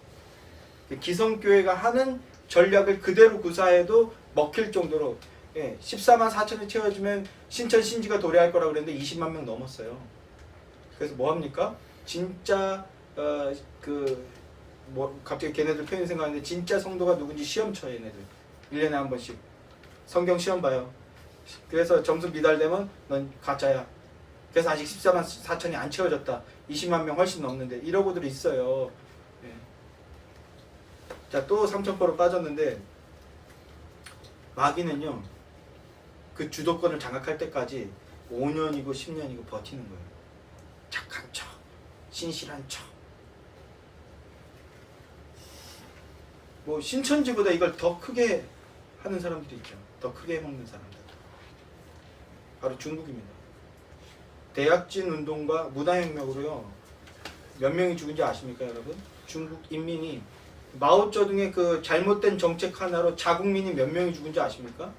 기성교회가 하는 전략을 그대로 구사해도 먹힐 정도로 14만 4천을 채워주면 신천 신지가 도래할 거라고 그랬는데 20만 명 넘었어요. 그래서 뭐 합니까? 진짜 갑자기 걔네들 표현 생각하는데 진짜 성도가 누군지 시험 쳐 얘네들 1년에 한 번씩 성경 시험 봐요. 그래서 점수 미달되면 넌 가짜야. 그래서 아직 14만 4천이 안 채워졌다. 20만 명 훨씬 넘는데 이러고들 있어요. 자, 또 3,000%로 빠졌는데 마귀는요 그 주도권을 장악할 때까지 5년이고 10년이고 버티는 거예요. 착한 척, 신실한 척. 뭐 신천지보다 이걸 더 크게 하는 사람들이 있죠. 더 크게 해먹는 사람들. 바로 중국입니다. 대약진 운동과 문화혁명으로요 몇 명이 죽은지 아십니까 여러분? 중국 인민이 마오쩌둥의 그 잘못된 정책 하나로 자국민이 몇 명이 죽은지 아십니까?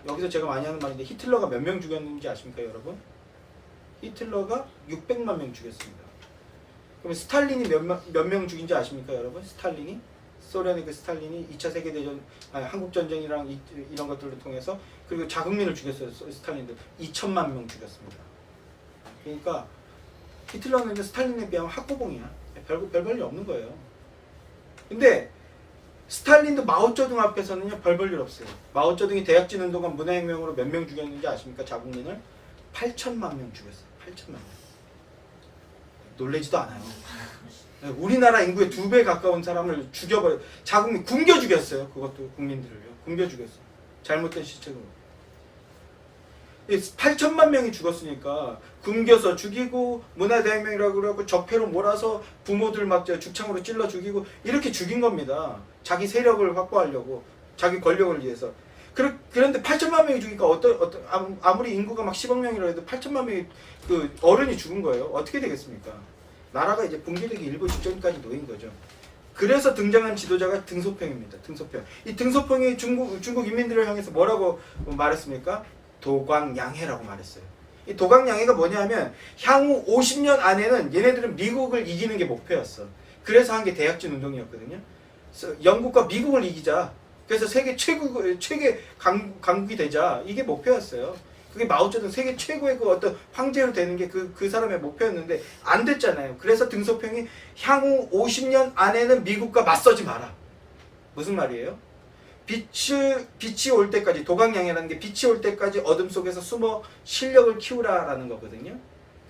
여기서 제가 많이 하는 말인데 히틀러가 몇 명 죽였는지 아십니까, 여러분? 히틀러가 600만 명 죽였습니다. 그럼 스탈린이 몇 명 죽인지 아십니까, 여러분? 스탈린이? 소련의 그 스탈린이 2차 세계대전, 한국전쟁이랑 이런 것들을 통해서 그리고 자국민을 죽였어요. 스탈린도 2천만 명 죽였습니다. 그러니까 히틀러는 스탈린에 비하면 학고봉이야. 별볼일 없는 거예요. 근데 스탈린도 마오쩌둥 앞에서는요 별 볼 일 없어요. 마오쩌둥이 대약진 운동과 문화혁명으로 몇 명 죽였는지 아십니까? 자국민을 8천만 명 죽였어요. 8천만 명. 놀래지도 않아요. 우리나라 인구의 2배 가까운 사람을 죽여버려. 자국민 굶겨 죽였어요. 그것도 국민들을요. 굶겨 죽였어요. 잘못된 시책으로. 8천만 명이 죽었으니까 굶겨서 죽이고 문화대혁명이라고 그러고 적폐로 몰아서 부모들 막 죽창으로 찔러 죽이고 이렇게 죽인 겁니다. 자기 세력을 확보하려고, 자기 권력을 위해서. 그런데 8천만 명이 죽으니까 아무리 인구가 막 10억 명이라 해도 8천만 명이 그 어른이 죽은 거예요. 어떻게 되겠습니까? 나라가 이제 붕괴되기 일보 직전까지 놓인 거죠. 그래서 등장한 지도자가 등소평입니다. 등소평. 이 등소평이 중국 인민들을 향해서 뭐라고 말했습니까? 도광양해라고 말했어요. 이 도광양해가 뭐냐면 향후 50년 안에는 얘네들은 미국을 이기는 게 목표였어. 그래서 한 게 대약진 운동이었거든요. 영국과 미국을 이기자. 그래서 세계 최대 강국이 되자. 이게 목표였어요. 그게 마오쩌둥 세계 최고의 그 어떤 황제로 되는 게 그 사람의 목표였는데 안 됐잖아요. 그래서 등소평이 향후 50년 안에는 미국과 맞서지 마라. 무슨 말이에요? 빛이 올 때까지, 도광양해라는 게 빛이 올 때까지 어둠 속에서 숨어 실력을 키우라라는 거거든요.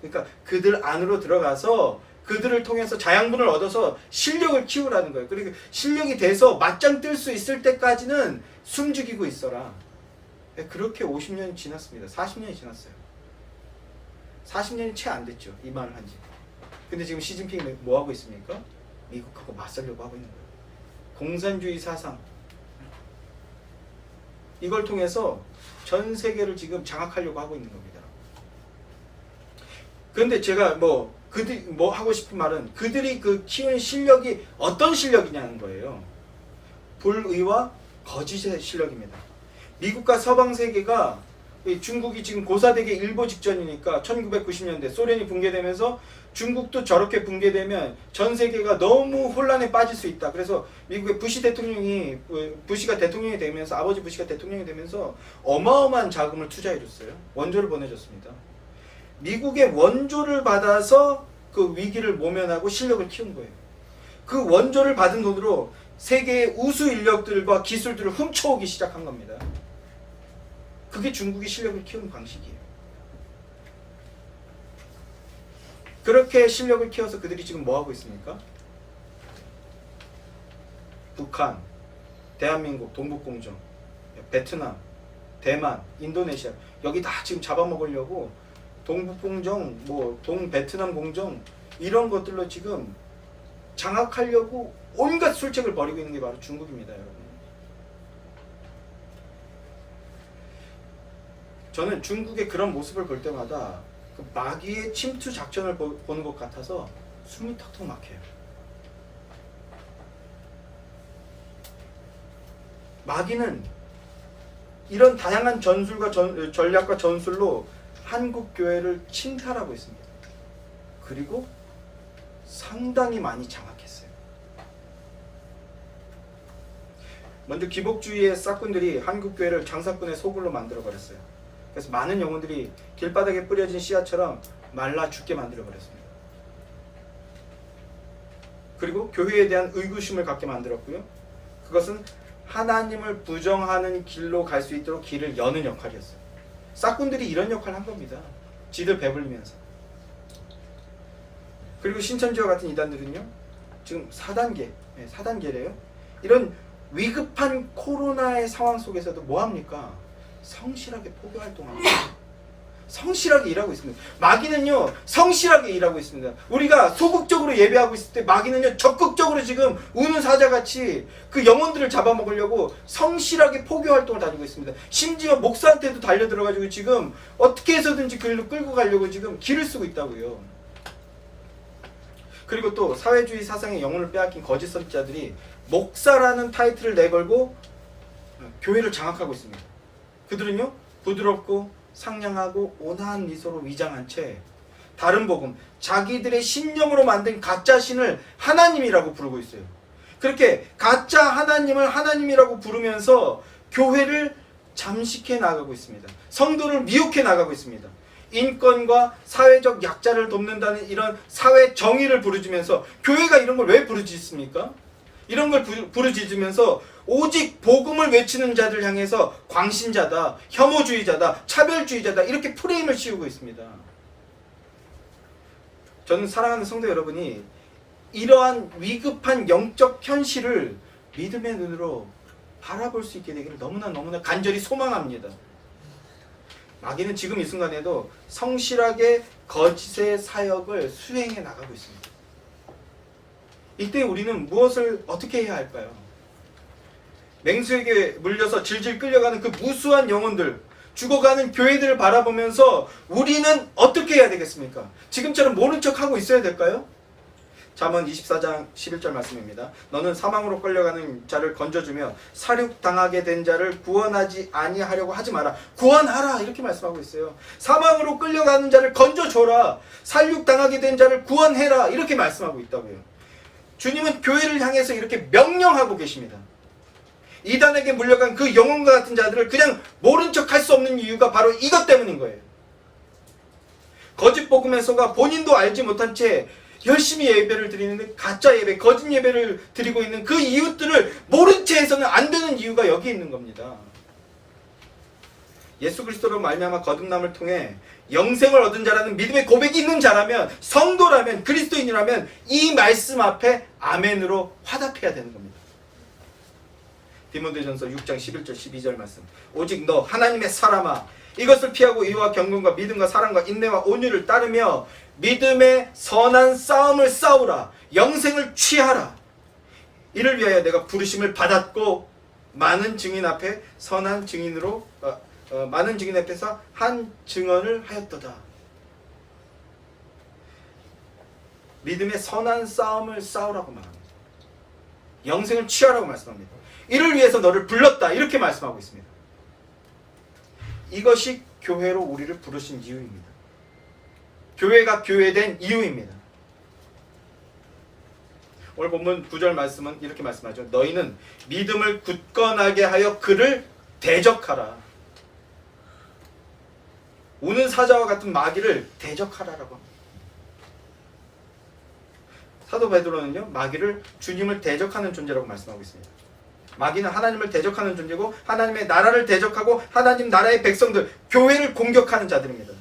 그러니까 그들 안으로 들어가서 그들을 통해서 자양분을 얻어서 실력을 키우라는 거예요. 그리고 실력이 돼서 맞짱 뜰 수 있을 때까지는 숨죽이고 있어라. 그렇게 50년이 지났습니다. 40년이 지났어요. 40년이 채 안 됐죠. 이 말을 한 지. 근데 지금 시진핑이 뭐 하고 있습니까? 미국하고 맞서려고 하고 있는 거예요. 공산주의 사상. 이걸 통해서 전 세계를 지금 장악하려고 하고 있는 겁니다. 그런데 제가 그들이 하고 싶은 말은 그들이 그 키운 실력이 어떤 실력이냐는 거예요. 불의와 거짓의 실력입니다. 미국과 서방 세계가 중국이 지금 고사되기 일보 직전이니까 1990년대 소련이 붕괴되면서 중국도 저렇게 붕괴되면 전 세계가 너무 혼란에 빠질 수 있다. 그래서 미국의 부시가 대통령이 되면서, 아버지 부시가 대통령이 되면서 어마어마한 자금을 투자해줬어요. 원조를 보내줬습니다. 미국의 원조를 받아서 그 위기를 모면하고 실력을 키운 거예요. 그 원조를 받은 돈으로 세계의 우수 인력들과 기술들을 훔쳐오기 시작한 겁니다. 그게 중국이 실력을 키우는 방식이에요. 그렇게 실력을 키워서 그들이 지금 뭐 하고 있습니까? 북한, 대한민국, 동북공정, 베트남, 대만, 인도네시아 여기 다 지금 잡아먹으려고 동북공정, 동베트남 공정 이런 것들로 지금 장악하려고 온갖 술책을 벌이고 있는 게 바로 중국입니다, 여러분. 저는 중국의 그런 모습을 볼 때마다 그 마귀의 침투 작전을 보는 것 같아서 숨이 턱턱 막혀요. 마귀는 이런 다양한 전술과 전략과 전술로 한국 교회를 침탈하고 있습니다. 그리고 상당히 많이 장악했어요. 먼저 기복주의의 싹군들이 한국 교회를 장사꾼의 소굴로 만들어 버렸어요. 그래서 많은 영혼들이 길바닥에 뿌려진 씨앗처럼 말라 죽게 만들어 버렸습니다. 그리고 교회에 대한 의구심을 갖게 만들었고요. 그것은 하나님을 부정하는 길로 갈 수 있도록 길을 여는 역할이었어요. 싹군들이 이런 역할을 한 겁니다. 지들 배불리면서. 그리고 신천지와 같은 이단들은요. 지금 4단계래요. 이런 위급한 코로나의 상황 속에서도 뭐합니까? 성실하게 포교 활동합니다. 성실하게 일하고 있습니다. 마귀는요 성실하게 일하고 있습니다. 우리가 소극적으로 예배하고 있을 때 마귀는요 적극적으로 지금 우는 사자같이 그 영혼들을 잡아먹으려고 성실하게 포교 활동을 다니고 있습니다. 심지어 목사한테도 달려들어가지고 지금 어떻게 해서든지 그를 끌고 가려고 지금 길을 쓰고 있다고요. 그리고 또 사회주의 사상의 영혼을 빼앗긴 거짓 선지자들이 목사라는 타이틀을 내걸고 교회를 장악하고 있습니다. 그들은요, 부드럽고 상냥하고 온화한 미소로 위장한 채 다른 복음, 자기들의 신념으로 만든 가짜 신을 하나님이라고 부르고 있어요. 그렇게 가짜 하나님을 하나님이라고 부르면서 교회를 잠식해 나가고 있습니다. 성도를 미혹해 나가고 있습니다. 인권과 사회적 약자를 돕는다는 이런 사회 정의를 부르짖으면서, 교회가 이런 걸 왜 부르짖습니까? 이런 걸 부르짖으면서 오직 복음을 외치는 자들 향해서 광신자다, 혐오주의자다, 차별주의자다, 이렇게 프레임을 씌우고 있습니다. 저는 사랑하는 성도 여러분이 이러한 위급한 영적 현실을 믿음의 눈으로 바라볼 수 있게 되기를 너무나 간절히 소망합니다. 마귀는 지금 이 순간에도 성실하게 거짓의 사역을 수행해 나가고 있습니다. 이때 우리는 무엇을 어떻게 해야 할까요? 맹수에게 물려서 질질 끌려가는 그 무수한 영혼들, 죽어가는 교회들을 바라보면서 우리는 어떻게 해야 되겠습니까? 지금처럼 모른 척하고 있어야 될까요? 잠언 24장 11절 말씀입니다. 너는 사망으로 끌려가는 자를 건져주며 살육당하게 된 자를 구원하지 아니하려고 하지 마라. 구원하라, 이렇게 말씀하고 있어요. 사망으로 끌려가는 자를 건져줘라. 살육당하게 된 자를 구원해라, 이렇게 말씀하고 있다고요. 주님은 교회를 향해서 이렇게 명령하고 계십니다. 이단에게 물려간 그 영혼과 같은 자들을 그냥 모른 척 할 수 없는 이유가 바로 이것 때문인 거예요. 거짓 복음에 속아 본인도 알지 못한 채 열심히 예배를 드리는데 가짜 예배, 거짓 예배를 드리고 있는 그 이웃들을 모른 채 해서는 안 되는 이유가 여기 있는 겁니다. 예수 그리스도로 말미암아 거듭남을 통해 영생을 얻은 자라는 믿음의 고백이 있는 자라면, 성도라면, 그리스도인이라면 이 말씀 앞에 아멘으로 화답해야 되는 겁니다. 디모데전서 6장 11절 12절 말씀. 오직 너 하나님의 사람아, 이것을 피하고 의와 경건과 믿음과 사랑과 인내와 온유를 따르며 믿음의 선한 싸움을 싸우라. 영생을 취하라. 이를 위하여 내가 부르심을 받았고 많은 증인 앞에 선한 증인으로 많은 증인 앞에서 한 증언을 하였도다. 믿음의 선한 싸움을 싸우라고 말합니다. 영생을 취하라고 말씀합니다. 이를 위해서 너를 불렀다, 이렇게 말씀하고 있습니다. 이것이 교회로 우리를 부르신 이유입니다. 교회가 교회된 이유입니다. 오늘 본문 9절 말씀은 이렇게 말씀하죠. 너희는 믿음을 굳건하게 하여 그를 대적하라. 우는 사자와 같은 마귀를 대적하라라고 합니다. 사도 베드로는요, 마귀를 주님을 대적하는 존재라고 말씀하고 있습니다. 마귀는 하나님을 대적하는 존재고 하나님의 나라를 대적하고 하나님 나라의 백성들, 교회를 공격하는 자들입니다.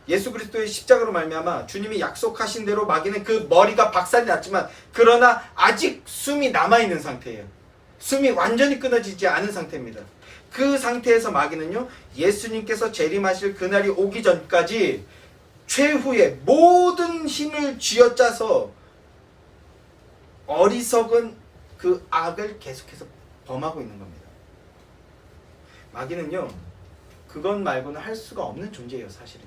예수 그리스도의 십자가로 말미암아 주님이 약속하신 대로 마귀는 그 머리가 박살이 났지만, 그러나 아직 숨이 남아있는 상태예요. 숨이 완전히 끊어지지 않은 상태입니다. 그 상태에서 마귀는요, 예수님께서 재림하실 그날이 오기 전까지 최후의 모든 힘을 쥐어짜서 어리석은 그 악을 계속해서 범하고 있는 겁니다. 마귀는요, 그것 말고는 할 수가 없는 존재예요, 사실은.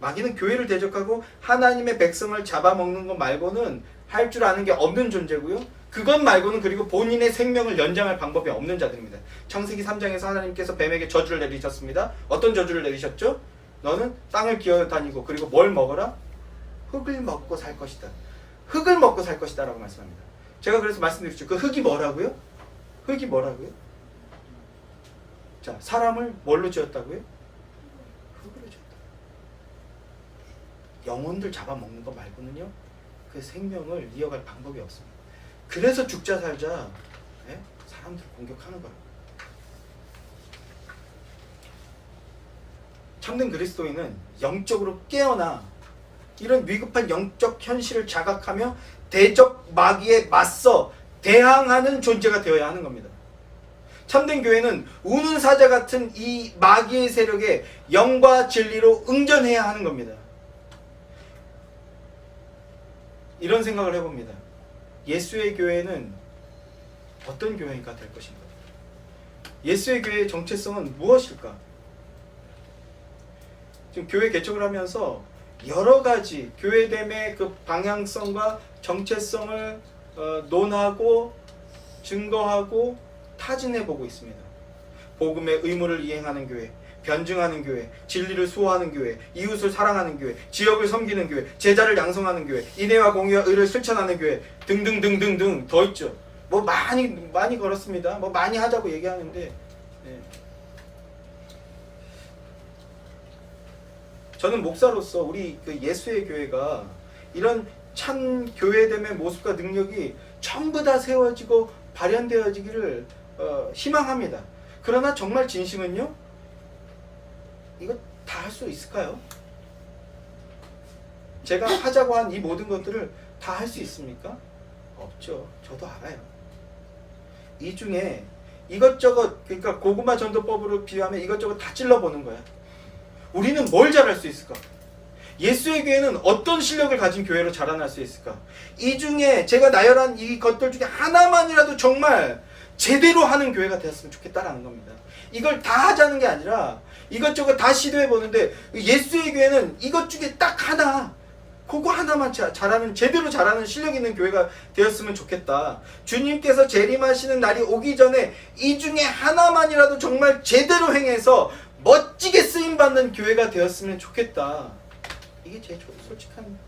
마귀는 교회를 대적하고 하나님의 백성을 잡아먹는 것 말고는 할 줄 아는 게 없는 존재고요. 그것 말고는 그리고 본인의 생명을 연장할 방법이 없는 자들입니다. 창세기 3장에서 하나님께서 뱀에게 저주를 내리셨습니다. 어떤 저주를 내리셨죠? 너는 땅을 기어다니고 그리고 뭘 먹어라? 흙을 먹고 살 것이다. 흙을 먹고 살 것이다 라고 말씀합니다. 제가 그래서 말씀드렸죠. 그 흙이 뭐라고요? 흙이 뭐라고요? 자, 사람을 뭘로 지었다고요? 흙으로 지었다. 영혼들 잡아먹는 거 말고는요, 그 생명을 이어갈 방법이 없습니다. 그래서 죽자 살자 사람들을 공격하는 거예요. 참된 그리스도인은 영적으로 깨어나 이런 위급한 영적 현실을 자각하며 대적 마귀에 맞서 대항하는 존재가 되어야 하는 겁니다. 참된 교회는 우는 사자 같은 이 마귀의 세력에 영과 진리로 응전해야 하는 겁니다. 이런 생각을 해봅니다. 예수의 교회는 어떤 교회가 될 것인가? 예수의 교회의 정체성은 무엇일까? 지금 교회 개척을 하면서 여러 가지 교회됨의 그 방향성과 정체성을 논하고 증거하고 타진해 보고 있습니다. 복음의 의무를 이행하는 교회, 변증하는 교회, 진리를 수호하는 교회, 이웃을 사랑하는 교회, 지역을 섬기는 교회, 제자를 양성하는 교회, 인애와 공의와 의를 실천하는 교회 등등등등등 더 있죠. 뭐 많이 걸었습니다. 뭐 많이 하자고 얘기하는데 네. 저는 목사로서 우리 그 예수의 교회가 이런 참 교회됨의 모습과 능력이 전부 다 세워지고 발현되어지기를 희망합니다. 그러나 정말 진심은요, 이거 다 할 수 있을까요? 제가 하자고 한 이 모든 것들을 다 할 수 있습니까? 없죠. 저도 알아요. 이 중에 이것저것, 그러니까 고구마 전도법으로 비유하면 이것저것 다 찔러보는 거야. 우리는 뭘 잘할 수 있을까? 예수의 교회는 어떤 실력을 가진 교회로 자라날 수 있을까? 이 중에 제가 나열한 이 것들 중에 하나만이라도 정말 제대로 하는 교회가 되었으면 좋겠다라는 겁니다. 이걸 다 하자는 게 아니라 이것저것 다 시도해 보는데 예수의 교회는 이것 중에 딱 하나, 그거 하나만 잘하는, 제대로 잘하는 실력 있는 교회가 되었으면 좋겠다. 주님께서 재림하시는 날이 오기 전에 이 중에 하나만이라도 정말 제대로 행해서 멋지게 쓰임받는 교회가 되었으면 좋겠다. 이게 제 솔직한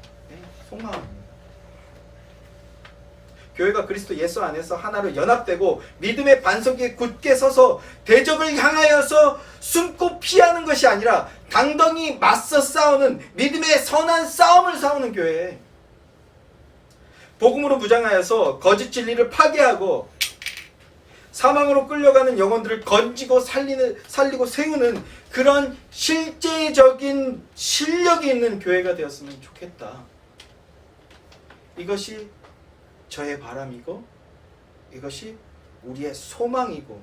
속마음입니다. 교회가 그리스도 예수 안에서 하나로 연합되고 믿음의 반석 위에 굳게 서서 대적을 향하여서 숨고 피하는 것이 아니라 당당히 맞서 싸우는 믿음의 선한 싸움을 싸우는 교회. 복음으로 무장하여서 거짓 진리를 파괴하고 사망으로 끌려가는 영혼들을 건지고 살리고 세우는 그런 실제적인 실력이 있는 교회가 되었으면 좋겠다. 이것이 저의 바람이고 이것이 우리의 소망이고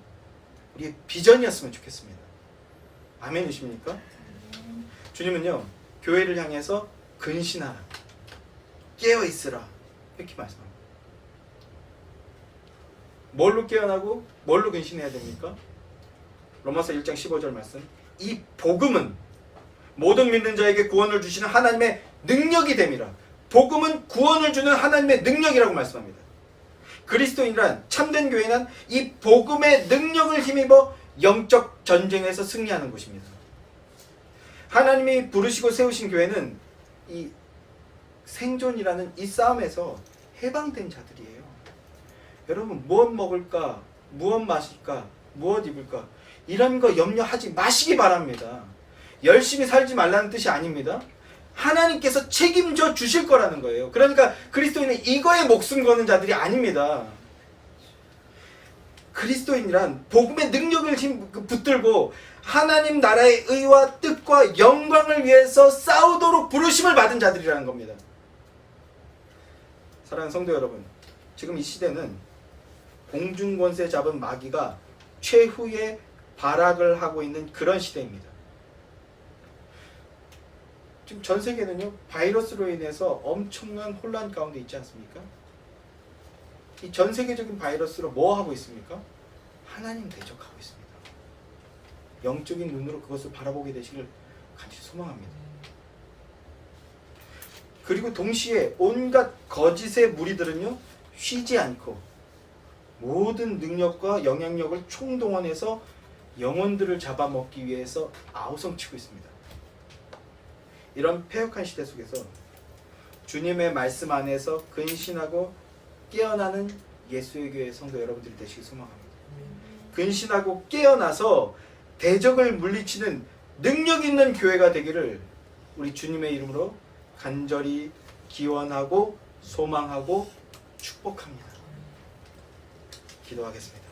우리의 비전이었으면 좋겠습니다. 아멘이십니까? 주님은요, 교회를 향해서 근신하라, 깨어있으라 이렇게 말씀합니다. 뭘로 깨어나고 뭘로 근신해야 됩니까? 로마서 1장 15절 말씀. 이 복음은 모든 믿는 자에게 구원을 주시는 하나님의 능력이 됨이라. 복음은 구원을 주는 하나님의 능력이라고 말씀합니다. 그리스도인이란, 참된 교회는 이 복음의 능력을 힘입어 영적 전쟁에서 승리하는 곳입니다. 하나님이 부르시고 세우신 교회는 이 생존이라는 이 싸움에서 해방된 자들이에요. 여러분, 무엇 먹을까, 무엇 마실까, 무엇 입을까, 이런 거 염려하지 마시기 바랍니다. 열심히 살지 말라는 뜻이 아닙니다. 하나님께서 책임져 주실 거라는 거예요. 그러니까 그리스도인은 이거에 목숨 거는 자들이 아닙니다. 그리스도인이란 복음의 능력을 붙들고 하나님 나라의 의와 뜻과 영광을 위해서 싸우도록 부르심을 받은 자들이라는 겁니다. 사랑하는 성도 여러분, 지금 이 시대는 공중권세 잡은 마귀가 최후의 발악을 하고 있는 그런 시대입니다. 지금 전 세계는요, 바이러스로 인해서 엄청난 혼란 가운데 있지 않습니까? 이 전 세계적인 바이러스로 뭐 하고 있습니까? 하나님 대적하고 있습니다. 영적인 눈으로 그것을 바라보게 되시길 간절히 소망합니다. 그리고 동시에 온갖 거짓의 무리들은요, 쉬지 않고 모든 능력과 영향력을 총동원해서 영혼들을 잡아먹기 위해서 아우성치고 있습니다. 이런 패역한 시대 속에서 주님의 말씀 안에서 근신하고 깨어나는 예수의 교회 성도 여러분들이 되시길 소망합니다. 근신하고 깨어나서 대적을 물리치는 능력 있는 교회가 되기를 우리 주님의 이름으로 간절히 기원하고 소망하고 축복합니다. 기도하겠습니다.